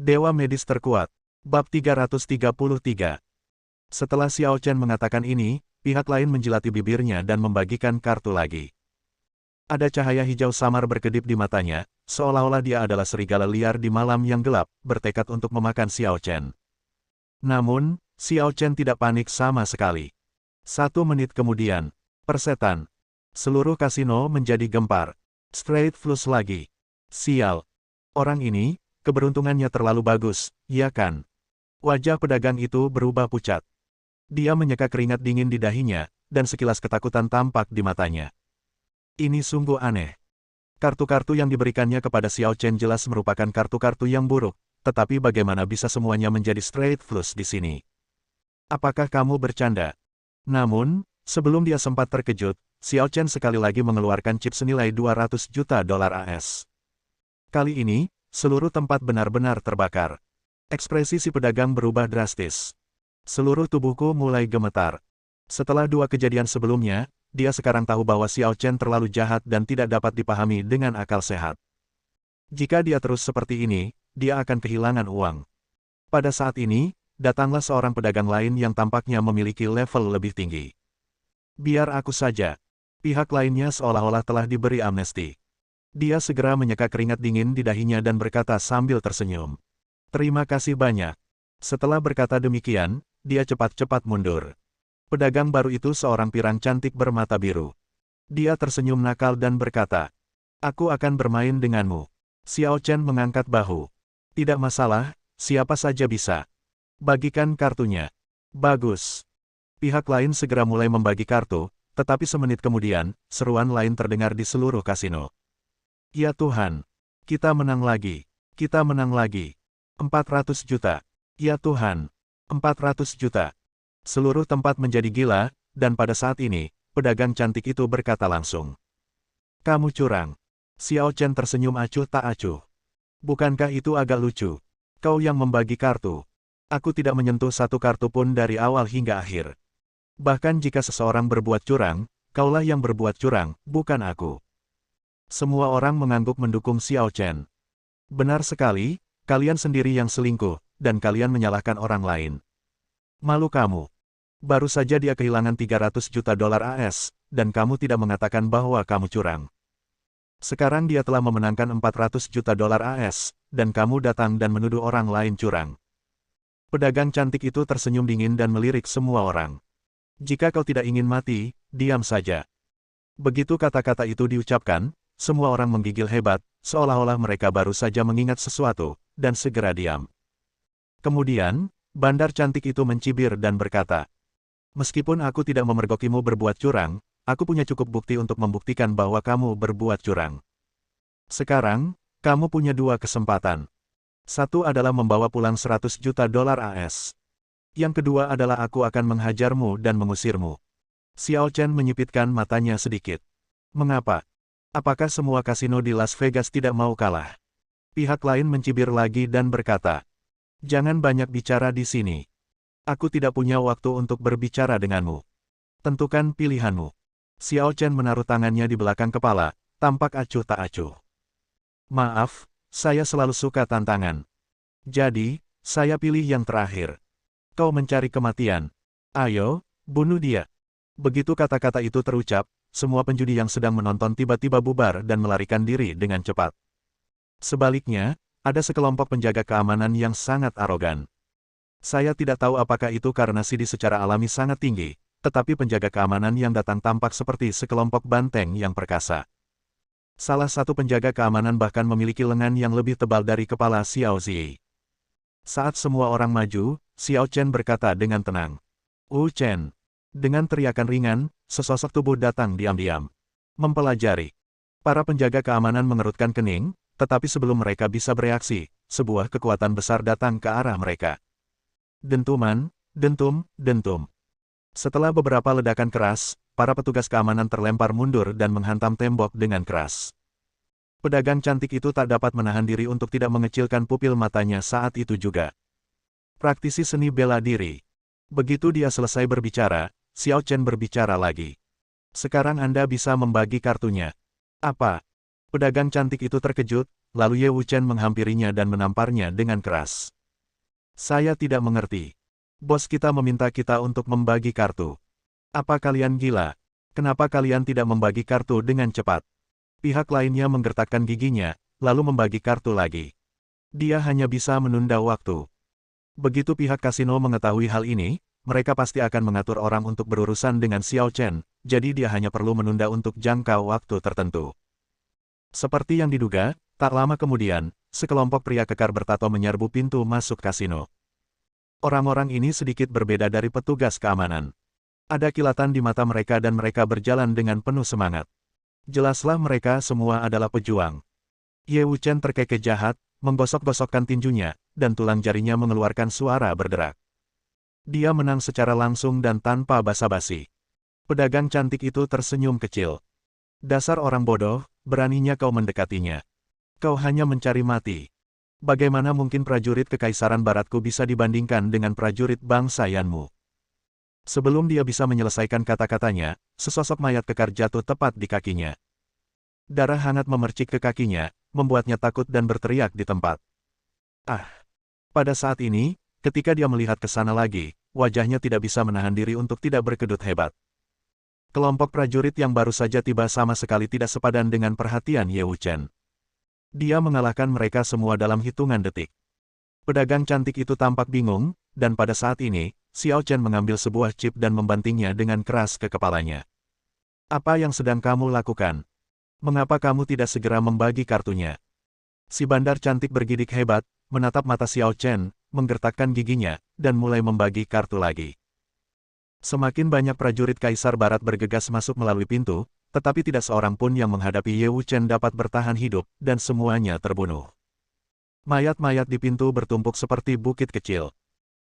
Dewa Medis Terkuat. Bab 333. Setelah Xiao Chen mengatakan ini, pihak lain menjilati bibirnya dan membagikan kartu lagi. Ada cahaya hijau samar berkedip di matanya, seolah-olah dia adalah serigala liar di malam yang gelap, bertekad untuk memakan Xiao Chen. Namun, Xiao Chen tidak panik sama sekali. 1 menit kemudian, persetan. Seluruh kasino menjadi gempar. Straight flush lagi. Sial. Orang ini, keberuntungannya terlalu bagus, ya kan? Wajah pedagang itu berubah pucat. Dia menyeka keringat dingin di dahinya, dan sekilas ketakutan tampak di matanya. Ini sungguh aneh. Kartu-kartu yang diberikannya kepada Xiao Chen jelas merupakan kartu-kartu yang buruk, tetapi bagaimana bisa semuanya menjadi straight flush di sini? Apakah kamu bercanda? Namun, sebelum dia sempat terkejut, Xiao Chen sekali lagi mengeluarkan chip senilai 200 juta dolar AS. Kali ini, seluruh tempat benar-benar terbakar. Ekspresi si pedagang berubah drastis. Seluruh tubuhku mulai gemetar. Setelah 2 kejadian sebelumnya, dia sekarang tahu bahwa Xiao Chen terlalu jahat dan tidak dapat dipahami dengan akal sehat. Jika dia terus seperti ini, dia akan kehilangan uang. Pada saat ini, datanglah seorang pedagang lain yang tampaknya memiliki level lebih tinggi. Biar aku saja. Pihak lainnya seolah-olah telah diberi amnesti. Dia segera menyeka keringat dingin di dahinya dan berkata sambil tersenyum. Terima kasih banyak. Setelah berkata demikian, dia cepat-cepat mundur. Pedagang baru itu seorang pirang cantik bermata biru. Dia tersenyum nakal dan berkata, "Aku akan bermain denganmu." Xiao Chen mengangkat bahu. Tidak masalah, siapa saja bisa. Bagikan kartunya. Bagus. Pihak lain segera mulai membagi kartu, tetapi semenit kemudian, seruan lain terdengar di seluruh kasino. Ya Tuhan. Kita menang lagi. Kita menang lagi. 400 juta. Ya Tuhan. 400 juta. Seluruh tempat menjadi gila, dan pada saat ini, pedagang cantik itu berkata langsung. Kamu curang. Xiao Chen tersenyum acuh tak acuh. Bukankah itu agak lucu? Kau yang membagi kartu. Aku tidak menyentuh satu kartu pun dari awal hingga akhir. Bahkan jika seseorang berbuat curang, kaulah yang berbuat curang, bukan aku. Semua orang mengangguk mendukung Xiao Chen. Benar sekali, kalian sendiri yang selingkuh, dan kalian menyalahkan orang lain. Malu kamu. Baru saja dia kehilangan 300 juta dolar AS, dan kamu tidak mengatakan bahwa kamu curang. Sekarang dia telah memenangkan 400 juta dolar AS, dan kamu datang dan menuduh orang lain curang. Pedagang cantik itu tersenyum dingin dan melirik semua orang. Jika kau tidak ingin mati, diam saja. Begitu kata-kata itu diucapkan, semua orang menggigil hebat, seolah-olah mereka baru saja mengingat sesuatu, dan segera diam. Kemudian, bandar cantik itu mencibir dan berkata, "Meskipun aku tidak memergokimu berbuat curang, aku punya cukup bukti untuk membuktikan bahwa kamu berbuat curang. Sekarang, kamu punya 2 kesempatan. Satu adalah membawa pulang 100 juta dolar AS. Yang kedua adalah aku akan menghajarmu dan mengusirmu." Xiao Chen menyipitkan matanya sedikit. Mengapa? Apakah semua kasino di Las Vegas tidak mau kalah? Pihak lain mencibir lagi dan berkata, "Jangan banyak bicara di sini. Aku tidak punya waktu untuk berbicara denganmu. Tentukan pilihanmu." Xiao Chen menaruh tangannya di belakang kepala, tampak acuh tak acuh. "Maaf, saya selalu suka tantangan. Jadi, saya pilih yang terakhir. Kau mencari kematian. Ayo, bunuh dia." Begitu kata-kata itu terucap, semua penjudi yang sedang menonton tiba-tiba bubar dan melarikan diri dengan cepat. Sebaliknya, ada sekelompok penjaga keamanan yang sangat arogan. Saya tidak tahu apakah itu karena CD secara alami sangat tinggi, tetapi penjaga keamanan yang datang tampak seperti sekelompok banteng yang perkasa. Salah satu penjaga keamanan bahkan memiliki lengan yang lebih tebal dari kepala Xiao Zi. Saat semua orang maju, Xiao Chen berkata dengan tenang, "Wu Chen." Dengan teriakan ringan, sesosok tubuh datang diam-diam. Mempelajari. Para penjaga keamanan mengerutkan kening, tetapi sebelum mereka bisa bereaksi, sebuah kekuatan besar datang ke arah mereka. Dentuman, dentum, dentum. Setelah beberapa ledakan keras, para petugas keamanan terlempar mundur dan menghantam tembok dengan keras. Pedagang cantik itu tak dapat menahan diri untuk tidak mengecilkan pupil matanya saat itu juga. Praktisi seni bela diri. Begitu dia selesai berbicara, Xiao Chen berbicara lagi. "Sekarang Anda bisa membagi kartunya." "Apa?" Pedagang cantik itu terkejut, lalu Ye Wuchen menghampirinya dan menamparnya dengan keras. Saya tidak mengerti. Bos kita meminta kita untuk membagi kartu. Apa kalian gila? Kenapa kalian tidak membagi kartu dengan cepat? Pihak lainnya menggertakkan giginya, lalu membagi kartu lagi. Dia hanya bisa menunda waktu. Begitu pihak kasino mengetahui hal ini, mereka pasti akan mengatur orang untuk berurusan dengan Xiao Chen, jadi dia hanya perlu menunda untuk jangka waktu tertentu. Seperti yang diduga, tak lama kemudian, sekelompok pria kekar bertato menyerbu pintu masuk kasino. Orang-orang ini sedikit berbeda dari petugas keamanan. Ada kilatan di mata mereka dan mereka berjalan dengan penuh semangat. Jelaslah mereka semua adalah pejuang. Ye Wuchen terkekeh jahat, menggosok-gosokkan tinjunya, dan tulang jarinya mengeluarkan suara berderak. Dia menang secara langsung dan tanpa basa-basi. Pedagang cantik itu tersenyum kecil. Dasar orang bodoh, beraninya kau mendekatinya. Kau hanya mencari mati. Bagaimana mungkin prajurit Kekaisaran Baratku bisa dibandingkan dengan prajurit bangsa Yanmu? Sebelum dia bisa menyelesaikan kata-katanya, sesosok mayat kekar jatuh tepat di kakinya. Darah hangat memercik ke kakinya, membuatnya takut dan berteriak di tempat. Ah! Pada saat ini, ketika dia melihat ke sana lagi, wajahnya tidak bisa menahan diri untuk tidak berkedut hebat. Kelompok prajurit yang baru saja tiba sama sekali tidak sepadan dengan perhatian Ye Wuchen. Dia mengalahkan mereka semua dalam hitungan detik. Pedagang cantik itu tampak bingung, dan pada saat ini, Xiao Chen mengambil sebuah chip dan membantingnya dengan keras ke kepalanya. Apa yang sedang kamu lakukan? Mengapa kamu tidak segera membagi kartunya? Si bandar cantik bergidik hebat, menatap mata Xiao Chen, menggertakkan giginya, dan mulai membagi kartu lagi. Semakin banyak prajurit Kaisar Barat bergegas masuk melalui pintu, tetapi tidak seorang pun yang menghadapi Ye Wuchen dapat bertahan hidup, dan semuanya terbunuh. Mayat-mayat di pintu bertumpuk seperti bukit kecil.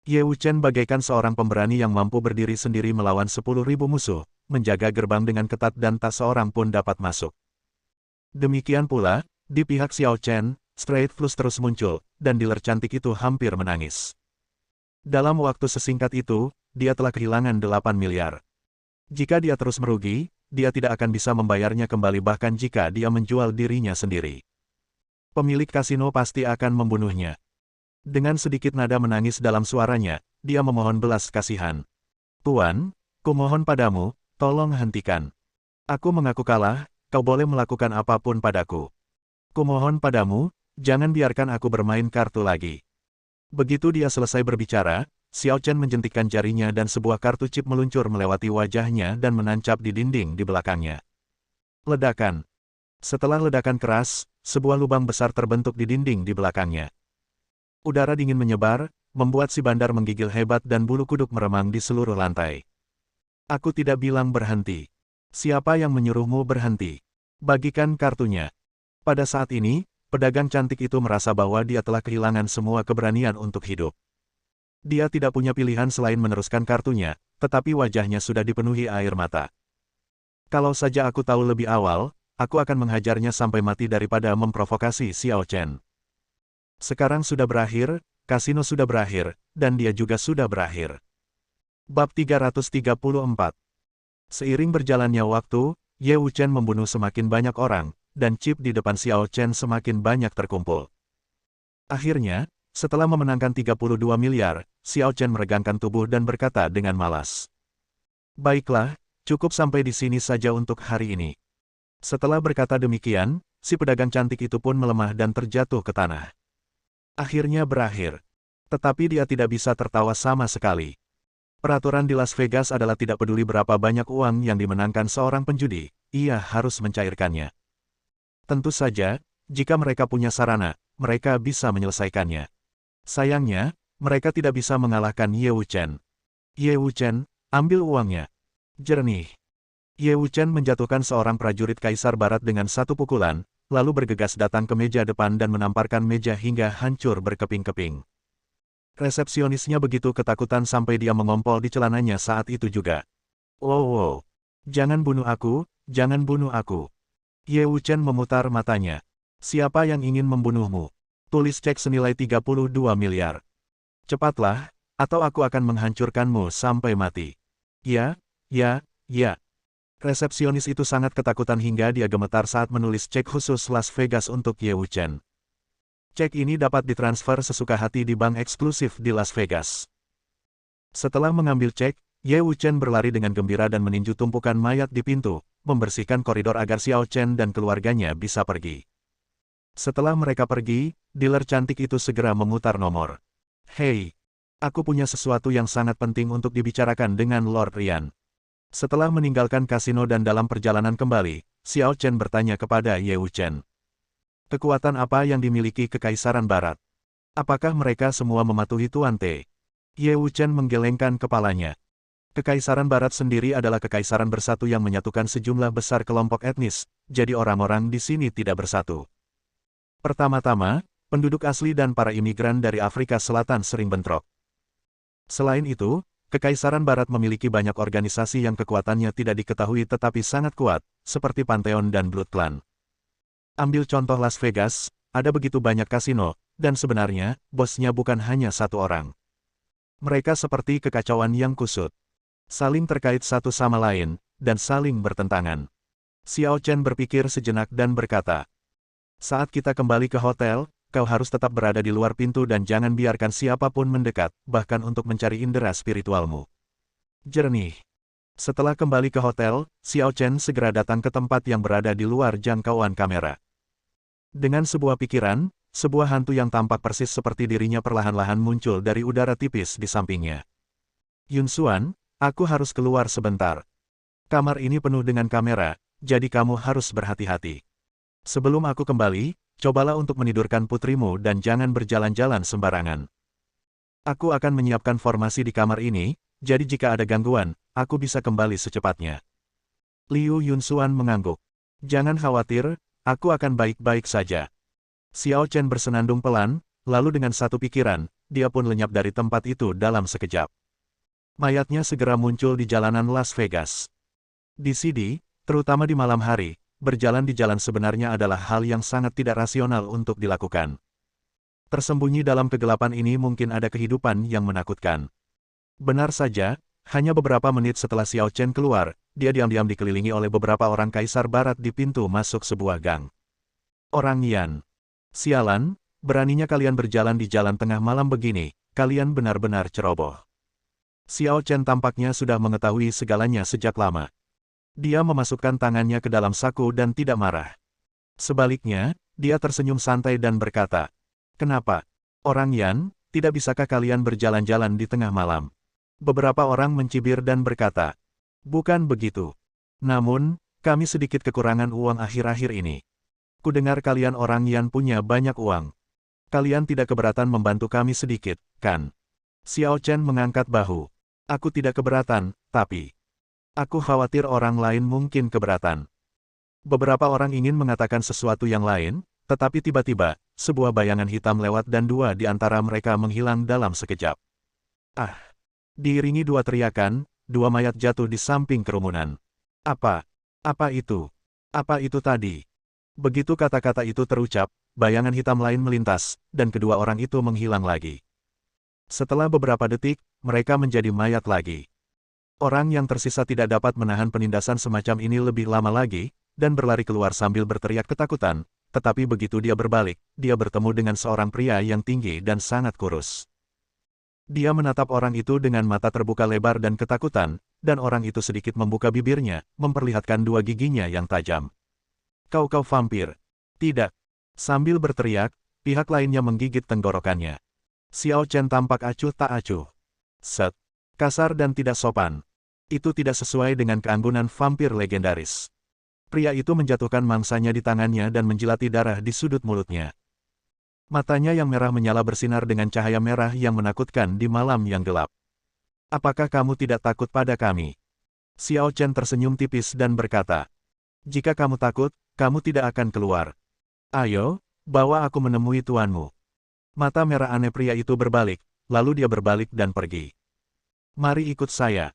Ye Wuchen bagaikan seorang pemberani yang mampu berdiri sendiri melawan 10.000 musuh, menjaga gerbang dengan ketat dan tak seorang pun dapat masuk. Demikian pula, di pihak Xiao Chen, Straight Flush terus muncul, dan dealer cantik itu hampir menangis. Dalam waktu sesingkat itu, dia telah kehilangan 8 miliar. Jika dia terus merugi, dia tidak akan bisa membayarnya kembali bahkan jika dia menjual dirinya sendiri. Pemilik kasino pasti akan membunuhnya. Dengan sedikit nada menangis dalam suaranya, dia memohon belas kasihan. Tuan, kumohon padamu, tolong hentikan. Aku mengaku kalah, kau boleh melakukan apapun padaku. Kumohon padamu, jangan biarkan aku bermain kartu lagi. Begitu dia selesai berbicara, Xiao Chen menjentikkan jarinya dan sebuah kartu chip meluncur melewati wajahnya dan menancap di dinding di belakangnya. Ledakan. Setelah ledakan keras, sebuah lubang besar terbentuk di dinding di belakangnya. Udara dingin menyebar, membuat si bandar menggigil hebat dan bulu kuduk meremang di seluruh lantai. Aku tidak bilang berhenti. Siapa yang menyuruhmu berhenti? Bagikan kartunya. Pada saat ini, pedagang cantik itu merasa bahwa dia telah kehilangan semua keberanian untuk hidup. Dia tidak punya pilihan selain meneruskan kartunya, tetapi wajahnya sudah dipenuhi air mata. Kalau saja aku tahu lebih awal, aku akan menghajarnya sampai mati daripada memprovokasi Xiao Chen. Sekarang sudah berakhir, kasino sudah berakhir, dan dia juga sudah berakhir. Bab 334. Seiring berjalannya waktu, Ye Wuchen membunuh semakin banyak orang, dan chip di depan Xiao Chen semakin banyak terkumpul. Akhirnya, setelah memenangkan 32 miliar, Xiao Chen meregangkan tubuh dan berkata dengan malas. Baiklah, cukup sampai di sini saja untuk hari ini. Setelah berkata demikian, si pedagang cantik itu pun melemah dan terjatuh ke tanah. Akhirnya berakhir. Tetapi dia tidak bisa tertawa sama sekali. Peraturan di Las Vegas adalah tidak peduli berapa banyak uang yang dimenangkan seorang penjudi, ia harus mencairkannya. Tentu saja, jika mereka punya sarana, mereka bisa menyelesaikannya. Sayangnya, mereka tidak bisa mengalahkan Ye Wuchen. Ye Wuchen, ambil uangnya. Jernih. Ye Wuchen menjatuhkan seorang prajurit Kaisar Barat dengan satu pukulan, lalu bergegas datang ke meja depan dan menamparkan meja hingga hancur berkeping-keping. Resepsionisnya begitu ketakutan sampai dia mengompol di celananya saat itu juga. Wow, jangan bunuh aku, jangan bunuh aku. Ye Wuchen memutar matanya. Siapa yang ingin membunuhmu? Tulis cek senilai 32 miliar. Cepatlah, atau aku akan menghancurkanmu sampai mati. Ya, ya, ya. Resepsionis itu sangat ketakutan hingga dia gemetar saat menulis cek khusus Las Vegas untuk Ye Wuchen. Cek ini dapat ditransfer sesuka hati di bank eksklusif di Las Vegas. Setelah mengambil cek, Ye Wuchen berlari dengan gembira dan meninju tumpukan mayat di pintu, membersihkan koridor agar Xiao Chen dan keluarganya bisa pergi. Setelah mereka pergi, dealer cantik itu segera memutar nomor. Hei, aku punya sesuatu yang sangat penting untuk dibicarakan dengan Lord Rian. Setelah meninggalkan kasino dan dalam perjalanan kembali, Xiao Chen bertanya kepada Ye Wuchen. Kekuatan apa yang dimiliki Kekaisaran Barat? Apakah mereka semua mematuhi Tuan Te? Ye Wuchen menggelengkan kepalanya. Kekaisaran Barat sendiri adalah kekaisaran bersatu yang menyatukan sejumlah besar kelompok etnis, jadi orang-orang di sini tidak bersatu. Pertama-tama, penduduk asli dan para imigran dari Afrika Selatan sering bentrok. Selain itu, Kekaisaran Barat memiliki banyak organisasi yang kekuatannya tidak diketahui tetapi sangat kuat, seperti Pantheon dan Blood Clan. Ambil contoh Las Vegas, ada begitu banyak kasino, dan sebenarnya, bosnya bukan hanya satu orang. Mereka seperti kekacauan yang kusut. Saling terkait satu sama lain, dan saling bertentangan. Xiao Chen berpikir sejenak dan berkata, saat kita kembali ke hotel, kau harus tetap berada di luar pintu dan jangan biarkan siapapun mendekat, bahkan untuk mencari indera spiritualmu. Jernih. Setelah kembali ke hotel, Xiao Chen segera datang ke tempat yang berada di luar jangkauan kamera. Dengan sebuah pikiran, sebuah hantu yang tampak persis seperti dirinya perlahan-lahan muncul dari udara tipis di sampingnya. Yun Xuan, aku harus keluar sebentar. Kamar ini penuh dengan kamera, jadi kamu harus berhati-hati. Sebelum aku kembali, cobalah untuk menidurkan putrimu dan jangan berjalan-jalan sembarangan. Aku akan menyiapkan formasi di kamar ini, jadi jika ada gangguan, aku bisa kembali secepatnya. Liu Yunxuan mengangguk. Jangan khawatir, aku akan baik-baik saja. Xiao Chen bersenandung pelan, lalu dengan satu pikiran, dia pun lenyap dari tempat itu dalam sekejap. Mayatnya segera muncul di jalanan Las Vegas. Di sini, terutama di malam hari, berjalan di jalan sebenarnya adalah hal yang sangat tidak rasional untuk dilakukan. Tersembunyi dalam kegelapan ini mungkin ada kehidupan yang menakutkan. Benar saja, hanya beberapa menit setelah Xiao Chen keluar, dia diam-diam dikelilingi oleh beberapa orang kaisar barat di pintu masuk sebuah gang. Orang Yan. Sialan, beraninya kalian berjalan di jalan tengah malam begini, kalian benar-benar ceroboh. Xiao Chen tampaknya sudah mengetahui segalanya sejak lama. Dia memasukkan tangannya ke dalam saku dan tidak marah. Sebaliknya, dia tersenyum santai dan berkata, kenapa? Orang Yan, tidak bisakah kalian berjalan-jalan di tengah malam? Beberapa orang mencibir dan berkata, bukan begitu. Namun, kami sedikit kekurangan uang akhir-akhir ini. Kudengar kalian orang Yan punya banyak uang. Kalian tidak keberatan membantu kami sedikit, kan? Xiao Chen mengangkat bahu. Aku tidak keberatan, tapi aku khawatir orang lain mungkin keberatan. Beberapa orang ingin mengatakan sesuatu yang lain, tetapi tiba-tiba, sebuah bayangan hitam lewat dan dua di antara mereka menghilang dalam sekejap. Ah! Diiringi dua teriakan, dua mayat jatuh di samping kerumunan. Apa? Apa itu? Apa itu tadi? Begitu kata-kata itu terucap, bayangan hitam lain melintas, dan kedua orang itu menghilang lagi. Setelah beberapa detik, mereka menjadi mayat lagi. Orang yang tersisa tidak dapat menahan penindasan semacam ini lebih lama lagi, dan berlari keluar sambil berteriak ketakutan, tetapi begitu dia berbalik, dia bertemu dengan seorang pria yang tinggi dan sangat kurus. Dia menatap orang itu dengan mata terbuka lebar dan ketakutan, dan orang itu sedikit membuka bibirnya, memperlihatkan dua giginya yang tajam. Kau vampir. Tidak. Sambil berteriak, pihak lainnya menggigit tenggorokannya. Xiao Chen tampak acuh tak acuh. Set. Kasar dan tidak sopan. Itu tidak sesuai dengan keanggunan vampir legendaris. Pria itu menjatuhkan mangsanya di tangannya dan menjilati darah di sudut mulutnya. Matanya yang merah menyala bersinar dengan cahaya merah yang menakutkan di malam yang gelap. Apakah kamu tidak takut pada kami? Xiao Chen tersenyum tipis dan berkata, jika kamu takut, kamu tidak akan keluar. Ayo, bawa aku menemui tuanmu. Mata merah aneh pria itu berbalik, lalu dia berbalik dan pergi. Mari ikut saya.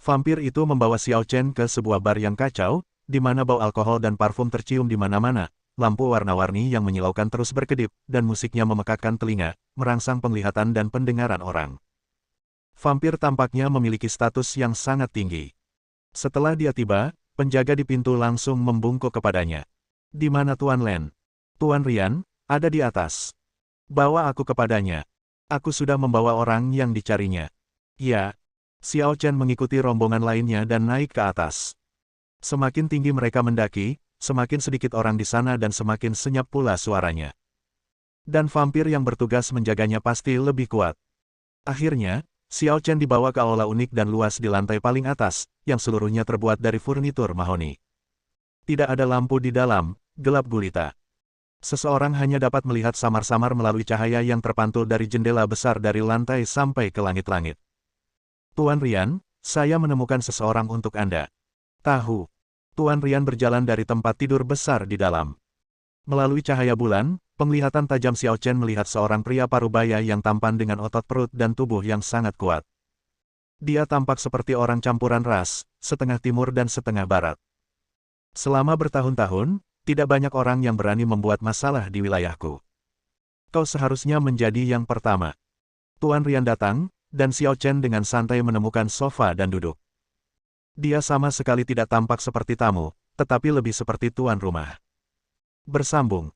Vampir itu membawa Xiao Chen ke sebuah bar yang kacau, di mana bau alkohol dan parfum tercium di mana-mana, lampu warna-warni yang menyilaukan terus berkedip, dan musiknya memekakkan telinga, merangsang penglihatan dan pendengaran orang. Vampir tampaknya memiliki status yang sangat tinggi. Setelah dia tiba, penjaga di pintu langsung membungkuk kepadanya. Di mana Tuan Len? Tuan Rian, ada di atas. Bawa aku kepadanya. Aku sudah membawa orang yang dicarinya. Ya. Xiao Chen mengikuti rombongan lainnya dan naik ke atas. Semakin tinggi mereka mendaki, semakin sedikit orang di sana dan semakin senyap pula suaranya. Dan vampir yang bertugas menjaganya pasti lebih kuat. Akhirnya, Xiao Chen dibawa ke aula unik dan luas di lantai paling atas, yang seluruhnya terbuat dari furnitur mahoni. Tidak ada lampu di dalam, gelap gulita. Seseorang hanya dapat melihat samar-samar melalui cahaya yang terpantul dari jendela besar dari lantai sampai ke langit-langit. Tuan Rian, saya menemukan seseorang untuk Anda. Tahu. Tuan Rian berjalan dari tempat tidur besar di dalam. Melalui cahaya bulan, penglihatan tajam Xiao Chen melihat seorang pria parubaya yang tampan dengan otot perut dan tubuh yang sangat kuat. Dia tampak seperti orang campuran ras, setengah timur dan setengah barat. Selama bertahun-tahun, tidak banyak orang yang berani membuat masalah di wilayahku. Kau seharusnya menjadi yang pertama. Tuan Rian datang, dan Xiao Chen dengan santai menemukan sofa dan duduk. Dia sama sekali tidak tampak seperti tamu, tetapi lebih seperti tuan rumah. Bersambung.